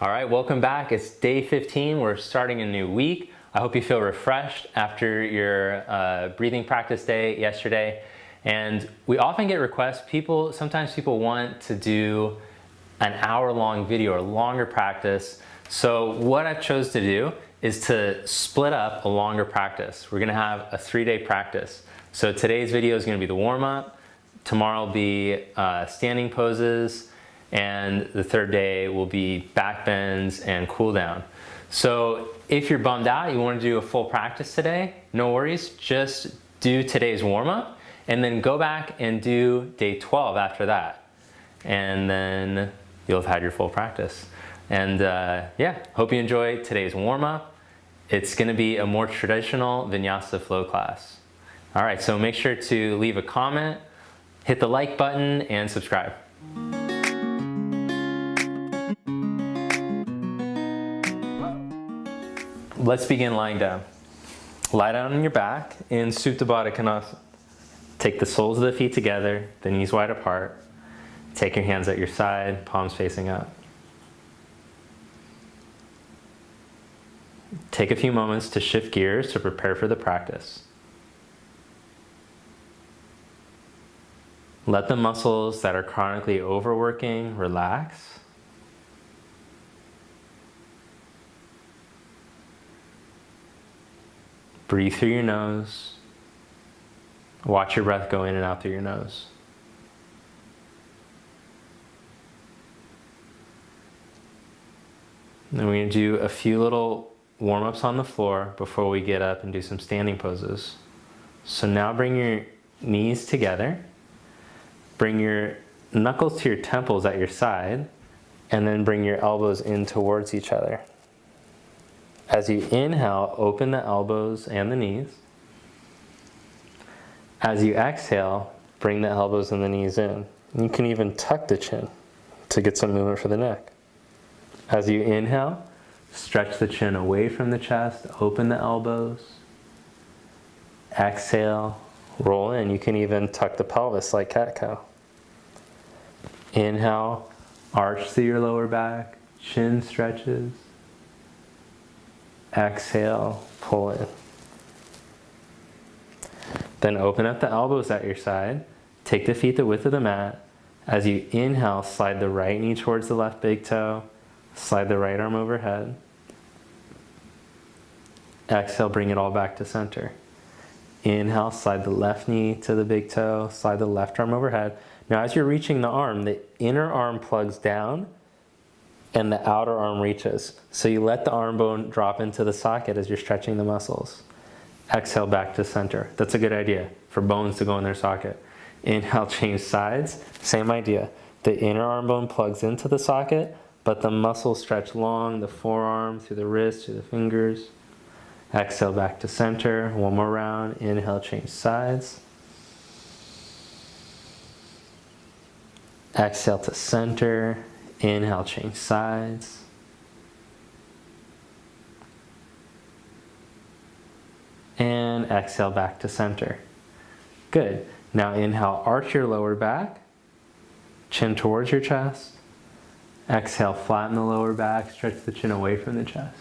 All right, welcome back. It's day 15. We're starting a new week. I hope you feel refreshed after your breathing practice day yesterday. And we often get requests. Sometimes people want to do an hour-long video or longer practice. So what I've chose to do is to split up a longer practice. We're gonna have a 3-day practice. So today's video is gonna be the warm-up. Tomorrow will be standing poses. And the third day will be back bends and cool down. So if you're bummed out, you want to do a full practice today, no worries. Just do today's warm-up and then go back and do day 12 after that. And then you'll have had your full practice. And yeah, hope you enjoy today's warm-up. It's going to be a more traditional Vinyasa flow class. All right, so make sure to leave a comment, hit the like button, and subscribe. Let's begin lying down. Lie down on your back in Supta Baddha Konasana. Take the soles of the feet together, the knees wide apart. Take your hands at your side, palms facing up. Take a few moments to shift gears to prepare for the practice. Let the muscles that are chronically overworking relax. Breathe through your nose. Watch your breath go in and out through your nose. Then we're going to do a few little warm-ups on the floor before we get up and do some standing poses. So now bring your knees together. Bring your knuckles to your temples at your side, and then bring your elbows in towards each other. As you inhale, open the elbows and the knees. As you exhale, bring the elbows and the knees in. You can even tuck the chin to get some movement for the neck. As you inhale, stretch the chin away from the chest, open the elbows. Exhale, roll in. You can even tuck the pelvis like cat-cow. Inhale, arch through your lower back, chin stretches. Exhale, pull in. Then open up the elbows at your side. Take the feet the width of the mat. As you inhale, slide the right knee towards the left big toe. Slide the right arm overhead. Exhale, bring it all back to center. Inhale, slide the left knee to the big toe. Slide the left arm overhead. Now as you're reaching the arm, the inner arm plugs down and the outer arm reaches. So you let the arm bone drop into the socket as you're stretching the muscles. Exhale back to center. That's a good idea for bones to go in their socket. Inhale, change sides. Same idea. The inner arm bone plugs into the socket, but the muscles stretch long, the forearm, through the wrist, through the fingers. Exhale back to center. One more round. Inhale, change sides. Exhale to center. Inhale, change sides. And exhale back to center. Good. Now inhale, arch your lower back. Chin towards your chest. Exhale, flatten the lower back. Stretch the chin away from the chest.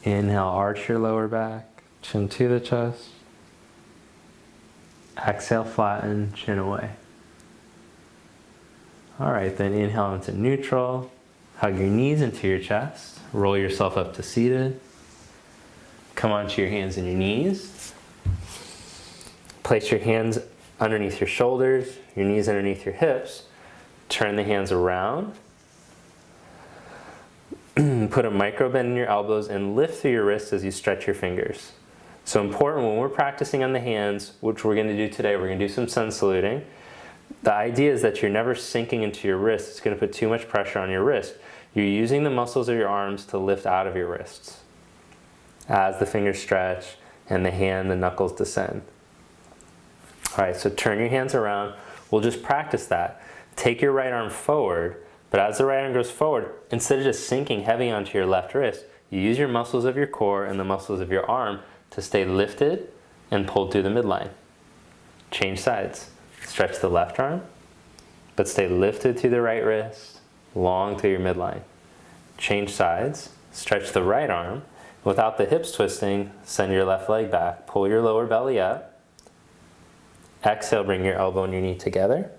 Inhale, arch your lower back. Chin to the chest. Exhale, flatten, chin away. All right, then inhale into neutral. Hug your knees into your chest. Roll yourself up to seated. Come onto your hands and your knees. Place your hands underneath your shoulders, your knees underneath your hips. Turn the hands around. Put a micro bend in your elbows and lift through your wrists as you stretch your fingers. So important when we're practicing on the hands, which we're going to do today, we're going to do some sun saluting. The idea is that you're never sinking into your wrist. It's going to put too much pressure on your wrist. You're using the muscles of your arms to lift out of your wrists as the fingers stretch and the knuckles descend. All right, so turn your hands around. We'll just practice that. Take your right arm forward, but as the right arm goes forward, instead of just sinking heavy onto your left wrist, you use your muscles of your core and the muscles of your arm to stay lifted and pulled through the midline. Change sides. Stretch the left arm, but stay lifted through the right wrist, long through your midline. change sides, stretch the right arm. Without the hips twisting, send your left leg back. Pull your lower belly up. Exhale, bring your elbow and your knee together.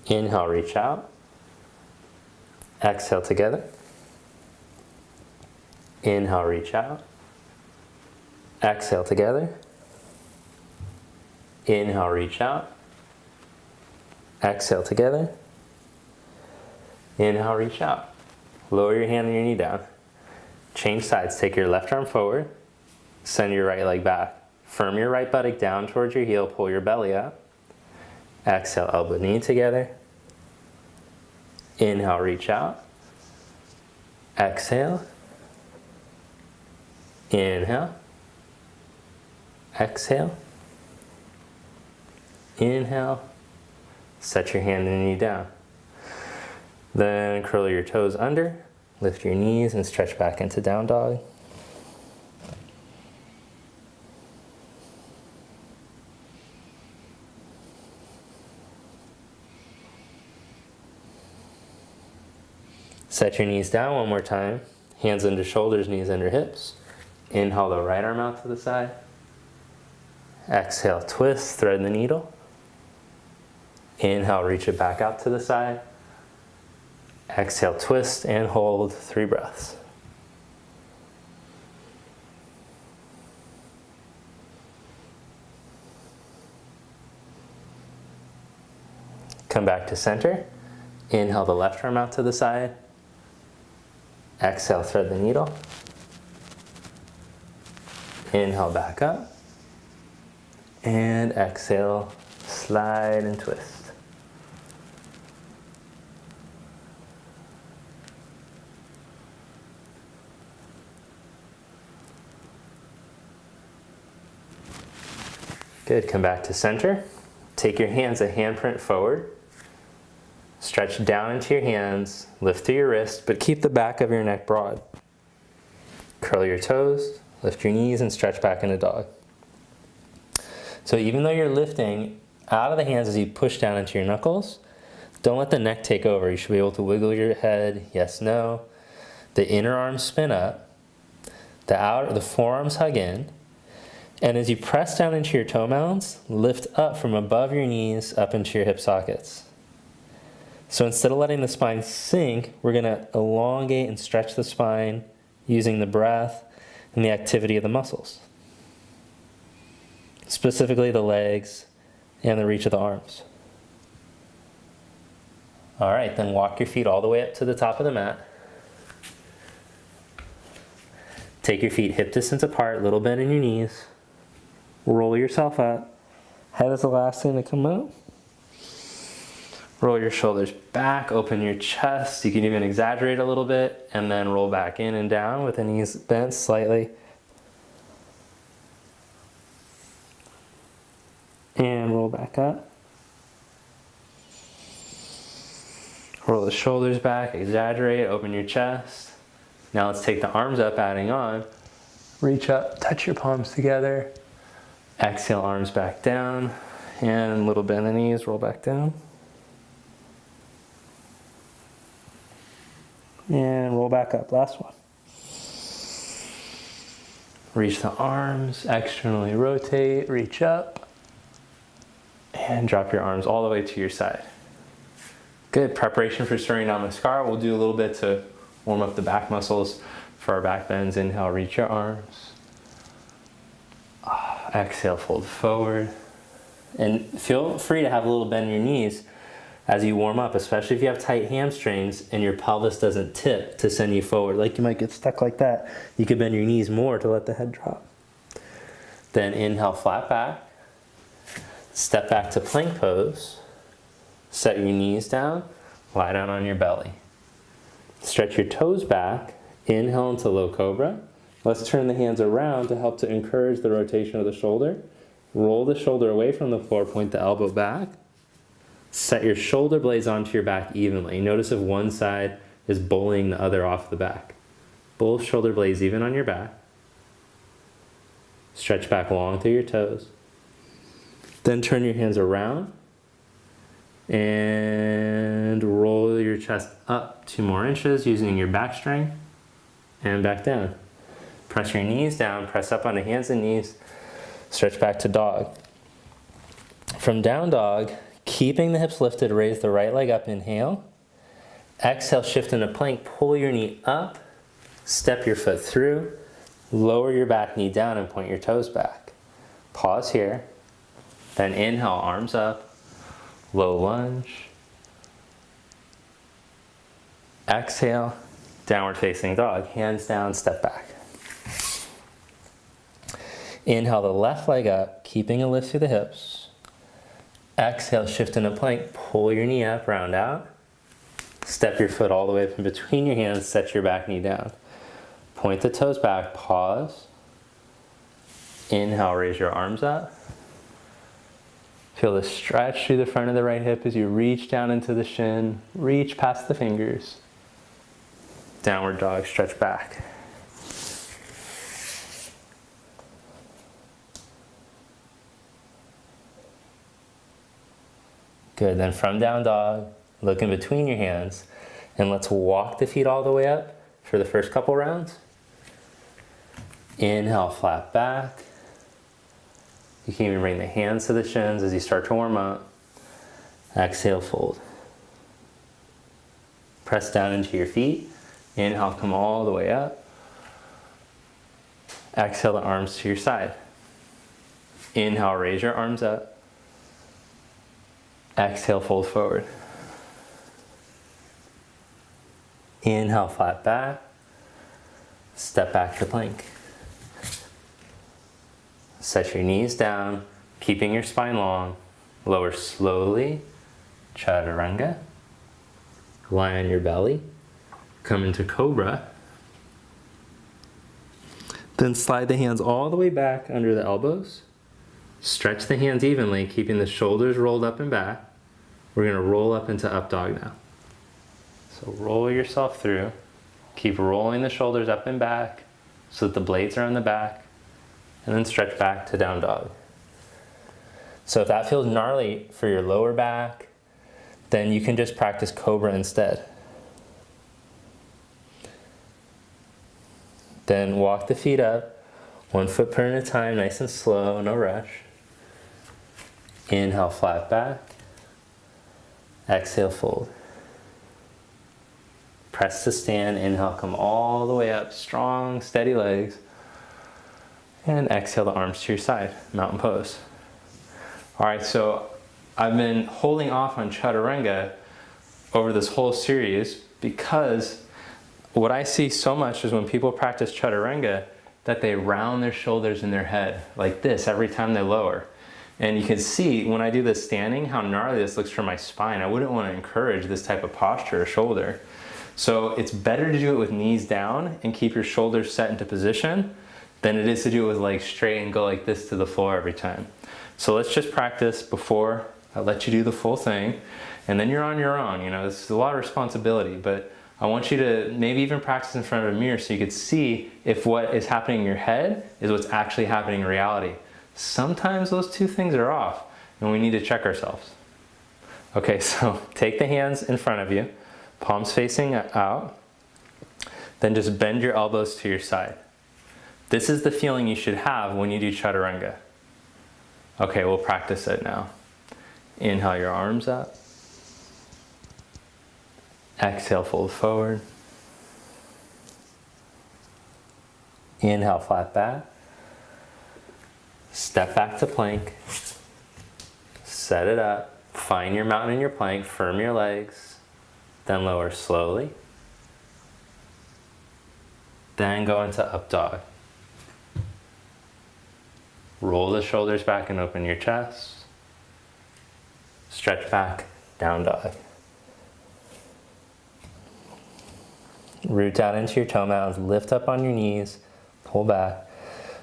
Inhale, reach out. Exhale together. Inhale, reach out. Exhale together. Inhale, reach out. Exhale together. Inhale, reach out. Lower your hand and your knee down. Change sides. Take your left arm forward. Send your right leg back. Firm your right buttock down towards your heel. Pull your belly up. Exhale, elbow, knee together. Inhale, reach out. Exhale. Inhale. Exhale. Inhale. Set your hand and knee down. Then curl your toes under, lift your knees and stretch back into down dog. Set your knees down one more time. Hands under shoulders, knees under hips. Inhale the right arm out to the side. Exhale, twist, thread the needle. Inhale, reach it back out to the side. Exhale, twist and hold 3 breaths. Come back to center. Inhale the left arm out to the side. Exhale, thread the needle. Inhale, back up. And exhale, slide and twist. Good, come back to center. Take your hands a handprint forward. Stretch down into your hands, lift through your wrist, but keep the back of your neck broad. Curl your toes, lift your knees and stretch back into dog. So even though you're lifting out of the hands as you push down into your knuckles, don't let the neck take over. You should be able to wiggle your head, yes, no. The inner arms spin up, the forearms hug in, and as you press down into your toe mounds, lift up from above your knees up into your hip sockets. So instead of letting the spine sink, we're going to elongate and stretch the spine using the breath and the activity of the muscles. Specifically the legs and the reach of the arms. All right, then walk your feet all the way up to the top of the mat. Take your feet hip distance apart, little bend in your knees. Roll yourself up. Head is the last thing to come out. Roll your shoulders back, open your chest. You can even exaggerate a little bit and then roll back in and down with the knees bent slightly. And roll back up. Roll the shoulders back, exaggerate, open your chest. Now let's take the arms up, adding on. Reach up, touch your palms together. Exhale, arms back down. And a little bend in the knees, roll back down. And roll back up, last one. Reach the arms, externally rotate, reach up. And drop your arms all the way to your side. Good, preparation for Surya Namaskar. We'll do a little bit to warm up the back muscles for our back bends. Inhale, reach your arms. Exhale, fold forward. And feel free to have a little bend in your knees as you warm up, especially if you have tight hamstrings and your pelvis doesn't tip to send you forward. Like you might get stuck like that. You could bend your knees more to let the head drop. Then inhale, flat back. Step back to plank pose. Set your knees down. Lie down on your belly. Stretch your toes back. Inhale into low cobra. Let's turn the hands around to help to encourage the rotation of the shoulder. Roll the shoulder away from the floor, point the elbow back. Set your shoulder blades onto your back evenly. Notice if one side is bullying the other off the back. Both shoulder blades even on your back. Stretch back long through your toes. Then turn your hands around. And roll your chest up 2 more inches using your back string and back down. Press your knees down, press up on the hands and knees, stretch back to dog. From down dog, keeping the hips lifted, raise the right leg up, inhale. Exhale, shift into plank, pull your knee up, step your foot through, lower your back knee down and point your toes back. Pause here, then inhale, arms up, low lunge. Exhale, downward facing dog, hands down, step back. Inhale the left leg up, keeping a lift through the hips. Exhale, shift into plank, pull your knee up, round out. Step your foot all the way up in between your hands, set your back knee down. Point the toes back, pause. Inhale, raise your arms up. Feel the stretch through the front of the right hip as you reach down into the shin, reach past the fingers. Downward dog, stretch back. Good, then from down dog, look in between your hands, and let's walk the feet all the way up for the first couple rounds. Inhale, flat back. You can even bring the hands to the shins as you start to warm up. Exhale, fold. Press down into your feet. Inhale, come all the way up. Exhale the arms to your side. Inhale, raise your arms up. Exhale, fold forward. Inhale, flat back. Step back to plank. Set your knees down, keeping your spine long. Lower slowly, chaturanga. Lie on your belly. Come into cobra. Then slide the hands all the way back under the elbows. Stretch the hands evenly, keeping the shoulders rolled up and back. We're going to roll up into up dog now. So roll yourself through. Keep rolling the shoulders up and back so that the blades are on the back. And then stretch back to down dog. So if that feels gnarly for your lower back, then you can just practice cobra instead. Then walk the feet up, 1 footprint at a time, nice and slow, no rush. Inhale, flat back. Exhale, fold. Press to stand, inhale, come all the way up, strong, steady legs. And exhale the arms to your side, mountain pose. All right, so I've been holding off on chaturanga over this whole series because what I see so much is when people practice chaturanga that they round their shoulders in their head like this every time they lower. And you can see when I do this standing how gnarly this looks for my spine. I wouldn't want to encourage this type of posture or shoulder. So it's better to do it with knees down and keep your shoulders set into position than it is to do it with legs straight and go like this to the floor every time. So let's just practice before I let you do the full thing, and then you're on your own. You know, this is a lot of responsibility, but I want you to maybe even practice in front of a mirror so you could see if what is happening in your head is what's actually happening in reality. Sometimes those two things are off, and we need to check ourselves. Okay, so take the hands in front of you, palms facing out, then just bend your elbows to your side. This is the feeling you should have when you do chaturanga. Okay, we'll practice it now. Inhale your arms up. Exhale, fold forward. Inhale, flat back. Step back to plank. Set it up. Find your mountain in your plank. Firm your legs. Then lower slowly. Then go into up dog. Roll the shoulders back and open your chest. Stretch back, down dog. Root down into your toe mounds, lift up on your knees, pull back.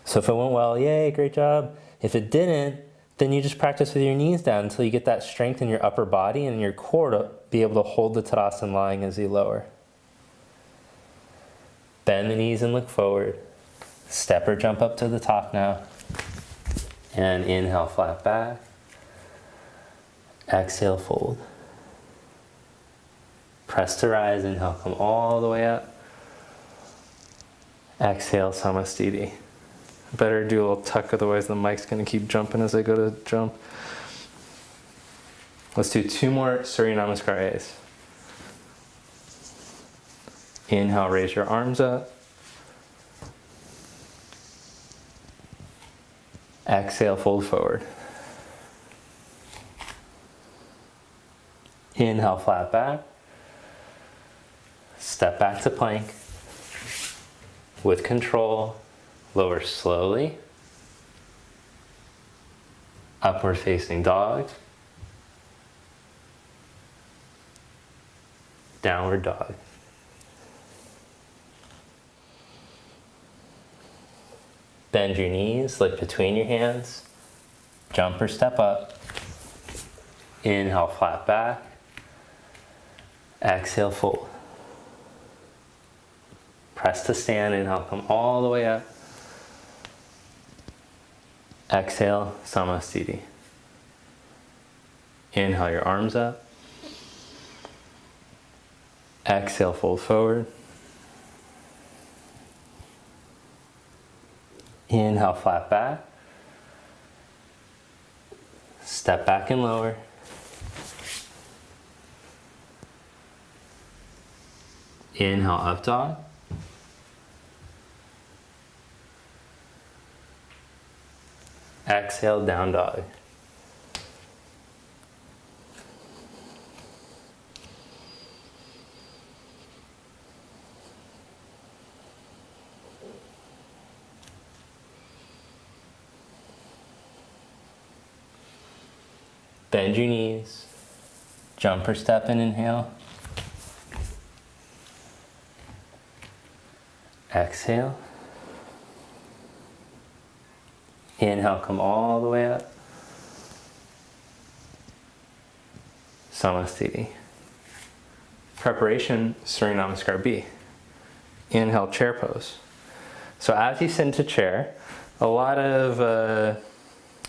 So if it went well, yay, great job. If it didn't, then you just practice with your knees down until you get that strength in your upper body and in your core to be able to hold the Tadasana lying as you lower. Bend the knees and look forward. Step or jump up to the top now. And inhale, flat back. Exhale, fold. Press to rise, inhale, come all the way up. Exhale, Samasthiti. Better do a little tuck, otherwise the mic's gonna keep jumping as I go to jump. Let's do 2 more Surya Namaskar A's. Inhale, raise your arms up. Exhale, fold forward. Inhale, flat back. Step back to plank. With control, lower slowly. Upward facing dog. Downward dog. Bend your knees, look between your hands. Jump or step up. Inhale, flat back. Exhale, fold. Press to stand, inhale, come all the way up. Exhale, Samasthiti. Inhale, your arms up. Exhale, fold forward. Inhale, flat back. Step back and lower. Inhale, up dog. Exhale, down dog. Bend your knees. Jump or step and inhale. Exhale. Inhale, come all the way up. Samasthiti. Preparation, Surya Namaskar B. Inhale, chair pose. So as you sit into chair, a lot of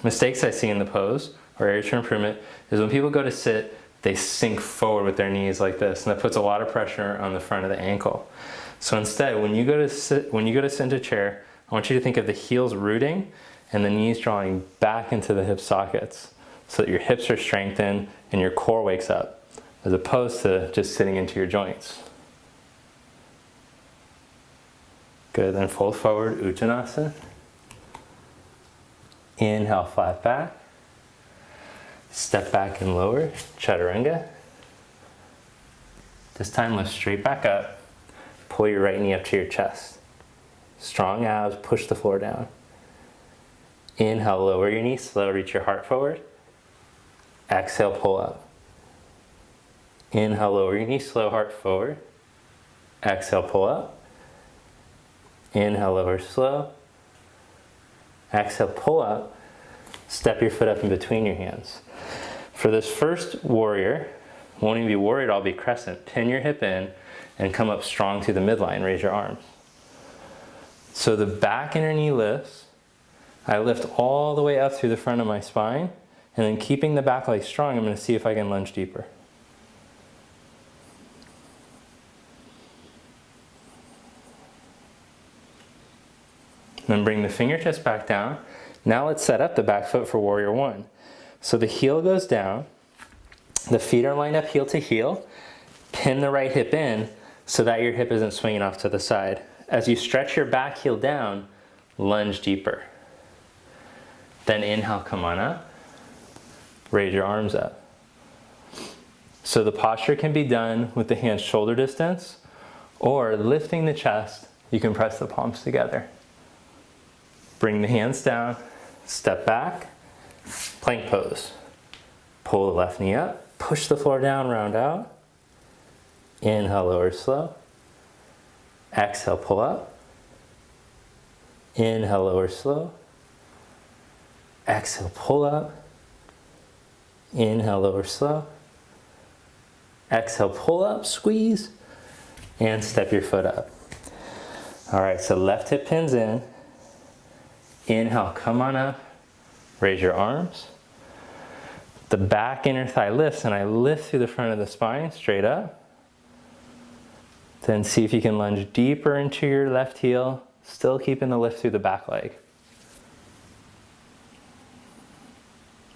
mistakes I see in the pose, or areas for improvement, is when people go to sit, they sink forward with their knees like this, and that puts a lot of pressure on the front of the ankle. So instead, when you go to sit into chair, I want you to think of the heels rooting and the knees drawing back into the hip sockets so that your hips are strengthened and your core wakes up, as opposed to just sitting into your joints. Good, then fold forward, Uttanasana. Inhale, flat back. Step back and lower, Chaturanga. This time lift straight back up. Pull your right knee up to your chest. Strong abs, push the floor down. Inhale, lower your knee, slow, reach your heart forward. Exhale, pull up. Inhale, lower your knee, slow, heart forward. Exhale, pull up. Inhale, lower, slow. Exhale, pull up. Step your foot up in between your hands. For this first warrior, won't even be warrior, I'll be crescent. Pin your hip in and come up strong to the midline. Raise your arms. So the back inner knee lifts. I lift all the way up through the front of my spine, and then keeping the back leg strong, I'm going to see if I can lunge deeper. Then bring the fingertips back down. Now let's set up the back foot for warrior one. So the heel goes down, the feet are lined up heel to heel, pin the right hip in so that your hip isn't swinging off to the side. As you stretch your back heel down, lunge deeper. Then inhale, come on up, raise your arms up. So the posture can be done with the hands shoulder distance, or lifting the chest, you can press the palms together. Bring the hands down, step back, plank pose. Pull the left knee up, push the floor down, round out. Inhale, lower slow. Exhale, pull up. Inhale, lower slow. Exhale, pull up. Inhale, lower slow. Exhale, pull up, squeeze, and step your foot up. All right, so left hip pins in. Inhale, come on up. Raise your arms. The back inner thigh lifts, and I lift through the front of the spine, straight up. Then see if you can lunge deeper into your left heel, still keeping the lift through the back leg.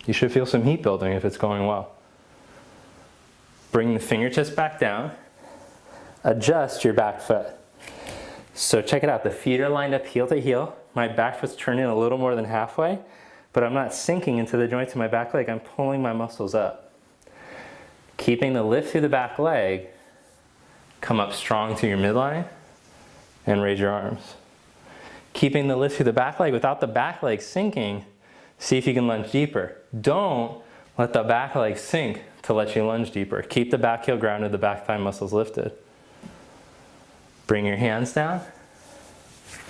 You should feel some heat building if it's going well. Bring the fingertips back down. Adjust your back foot. So check it out, the feet are lined up heel to heel. My back foot's turned in a little more than halfway, but I'm not sinking into the joints of my back leg, I'm pulling my muscles up. Keeping the lift through the back leg, come up strong through your midline and raise your arms. Keeping the lift through the back leg without the back leg sinking, see if you can lunge deeper. Don't let the back leg sink to let you lunge deeper. Keep the back heel grounded, the back thigh muscles lifted. Bring your hands down,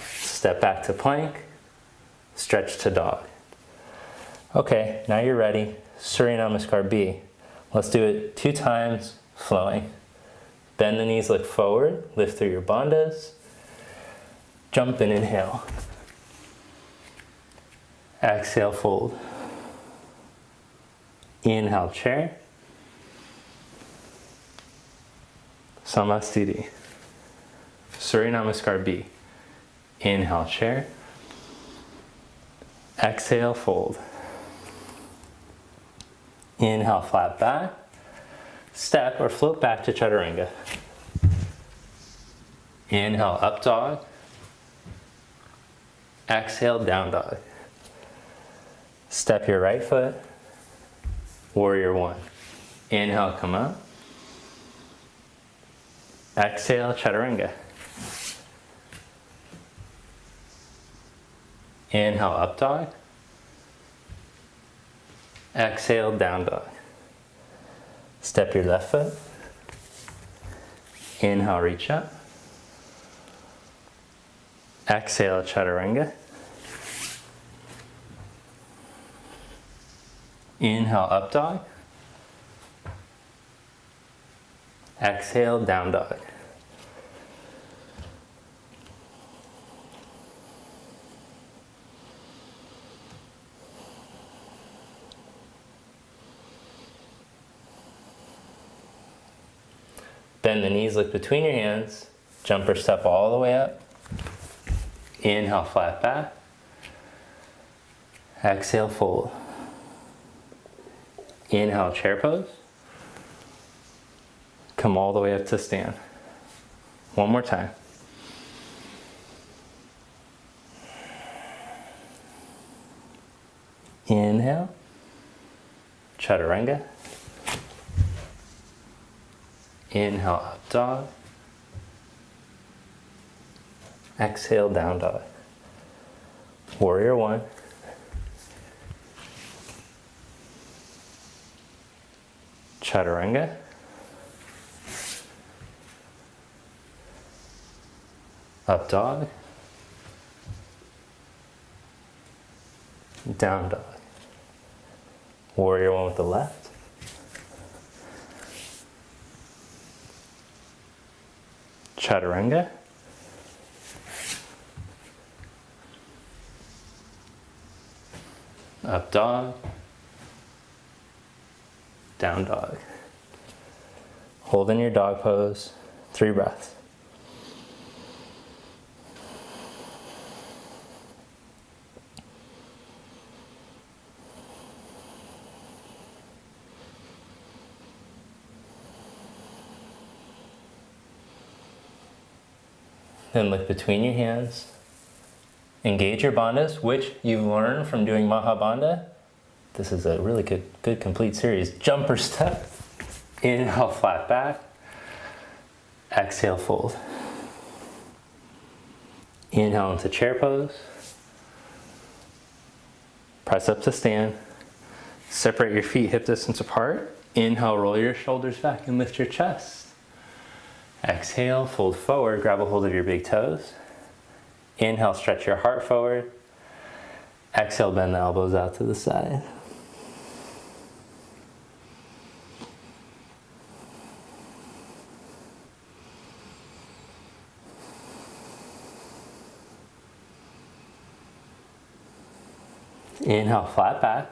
step back to plank, stretch to dog. Okay, now you're ready. Surya Namaskar B. Let's do it 2 times, flowing. Bend the knees, look forward, lift through your bandhas. Jump and inhale. Exhale, fold. Inhale, chair. Samasthiti. Surya Namaskar B. Inhale, chair. Exhale, fold. Inhale, flat back. Step or float back to Chaturanga. Inhale, up dog. Exhale, down dog. Step your right foot. Warrior 1. Inhale, come up. Exhale, Chaturanga. Inhale, up dog. Exhale, down dog. Step your left foot. Inhale, reach up. Exhale, Chaturanga. Inhale, up dog. Exhale, down dog. Bend the knees, look between your hands. Jumper step all the way up. Inhale, flat back. Exhale, fold. Inhale, chair pose. Come all the way up to stand. One more time. Inhale, Chaturanga. Inhale, up dog. Exhale, down dog. Warrior 1. Chaturanga. Up dog. Down dog. Warrior 1 with the left. Chaturanga. Up dog. Down dog. Hold in your dog pose. 3 breaths. Then look between your hands. Engage your bandhas, which you've learned from doing Mahabandha. This is a really good complete series. Jumper step. Inhale, flat back. Exhale, fold. Inhale into chair pose. Press up to stand. Separate your feet hip distance apart. Inhale, roll your shoulders back and lift your chest. Exhale, fold forward, grab a hold of your big toes. Inhale, stretch your heart forward. Exhale, bend the elbows out to the side. Inhale, flat back.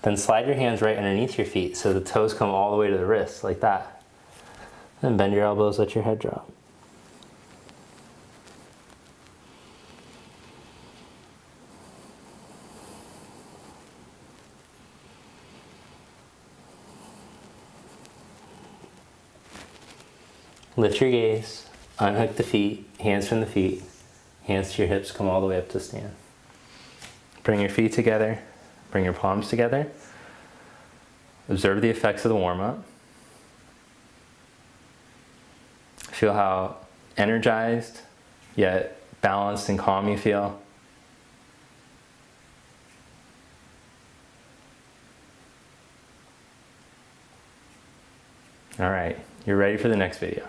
Then slide your hands right underneath your feet so the toes come all the way to the wrists, like that. Then bend your elbows, let your head drop. Lift your gaze, unhook the feet, hands from the feet, hands to your hips, come all the way up to stand. Bring your feet together, bring your palms together. Observe the effects of the warm-up. Feel how energized, yet balanced and calm you feel. All right, you're ready for the next video.